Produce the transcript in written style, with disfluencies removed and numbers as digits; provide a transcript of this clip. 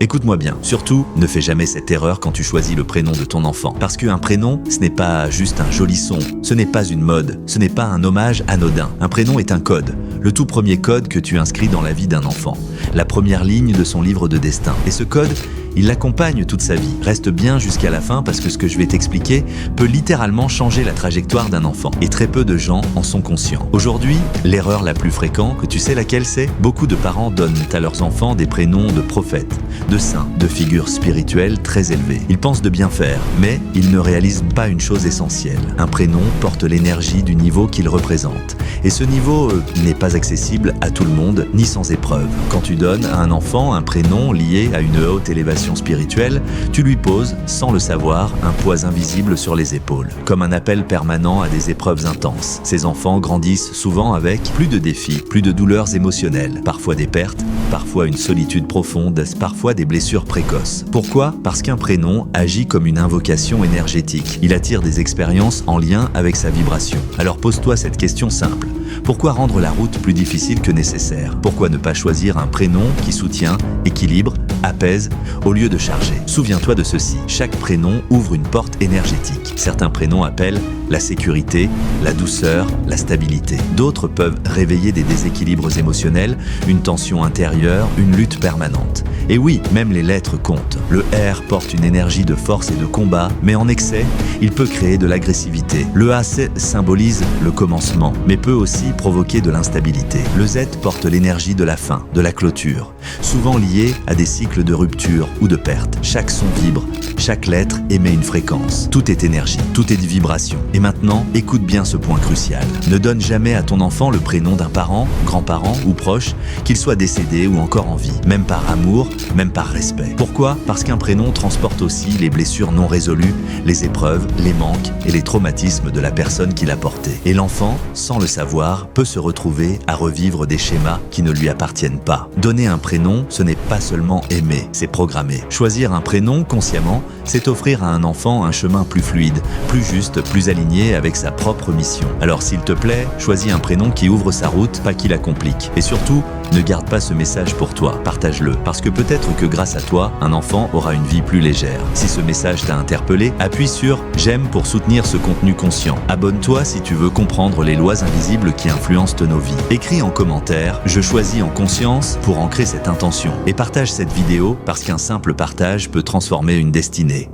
Écoute-moi bien, surtout, ne fais jamais cette erreur quand tu choisis le prénom de ton enfant. Parce qu'un prénom, ce n'est pas juste un joli son, ce n'est pas une mode, ce n'est pas un hommage anodin. Un prénom est un code, le tout premier code que tu inscris dans la vie d'un enfant. La première ligne de son livre de destin. Et ce code, il l'accompagne toute sa vie. Reste bien jusqu'à la fin parce que ce que je vais t'expliquer peut littéralement changer la trajectoire d'un enfant. Et très peu de gens en sont conscients. Aujourd'hui, l'erreur la plus fréquente, tu sais laquelle c'est? Beaucoup de parents donnent à leurs enfants des prénoms de prophètes, de saints, de figures spirituelles très élevées. Ils pensent de bien faire, mais ils ne réalisent pas une chose essentielle. Un prénom porte l'énergie du niveau qu'il représente. Et ce niveau n'est pas accessible à tout le monde, ni sans épreuve. Quand tu donnes à un enfant un prénom lié à une haute élévation spirituelle, tu lui poses, sans le savoir, un poids invisible sur les épaules, comme un appel permanent à des épreuves intenses. Ces enfants grandissent souvent avec plus de défis, plus de douleurs émotionnelles, parfois des pertes, parfois une solitude profonde, parfois des blessures précoces. Pourquoi? Parce qu'un prénom agit comme une invocation énergétique. Il attire des expériences en lien avec sa vibration. Alors pose-toi cette question simple. Pourquoi rendre la route plus difficile que nécessaire? Pourquoi ne pas choisir un prénom qui soutient, équilibre, apaise, au lieu de charger? Souviens-toi de ceci, chaque prénom ouvre une porte énergétique. Certains prénoms appellent la sécurité, la douceur, la stabilité. D'autres peuvent réveiller des déséquilibres émotionnels, une tension intérieure, une lutte permanente. Et oui, même les lettres comptent. Le R porte une énergie de force et de combat, mais en excès, il peut créer de l'agressivité. Le A symbolise le commencement, mais peut aussi provoquer de l'instabilité. Le Z porte l'énergie de la fin, de la clôture, souvent liée à des cycles de rupture ou de perte. Chaque son vibre, chaque lettre émet une fréquence. Tout est énergie, tout est de vibration. Et maintenant, écoute bien ce point crucial. Ne donne jamais à ton enfant le prénom d'un parent, grand-parent ou proche, qu'il soit décédé ou encore en vie, même par amour, même par respect. Pourquoi? Parce qu'un prénom transporte aussi les blessures non résolues, les épreuves, les manques et les traumatismes de la personne qui l'a porté. Et l'enfant, sans le savoir, peut se retrouver à revivre des schémas qui ne lui appartiennent pas. Donner un prénom, ce n'est pas seulement aimer, c'est programmer. Choisir un prénom consciemment, c'est offrir à un enfant un chemin plus fluide, plus juste, plus aligné avec sa propre mission. Alors s'il te plaît, choisis un prénom qui ouvre sa route, pas qui la complique. Et surtout, ne garde pas ce message pour toi, partage-le, parce que peut-être que grâce à toi, un enfant aura une vie plus légère. Si ce message t'a interpellé, appuie sur « J'aime » pour soutenir ce contenu conscient. Abonne-toi si tu veux comprendre les lois invisibles qui influencent nos vies. Écris en commentaire « Je choisis en conscience » pour ancrer cette intention. Et partage cette vidéo parce qu'un simple partage peut transformer une destinée.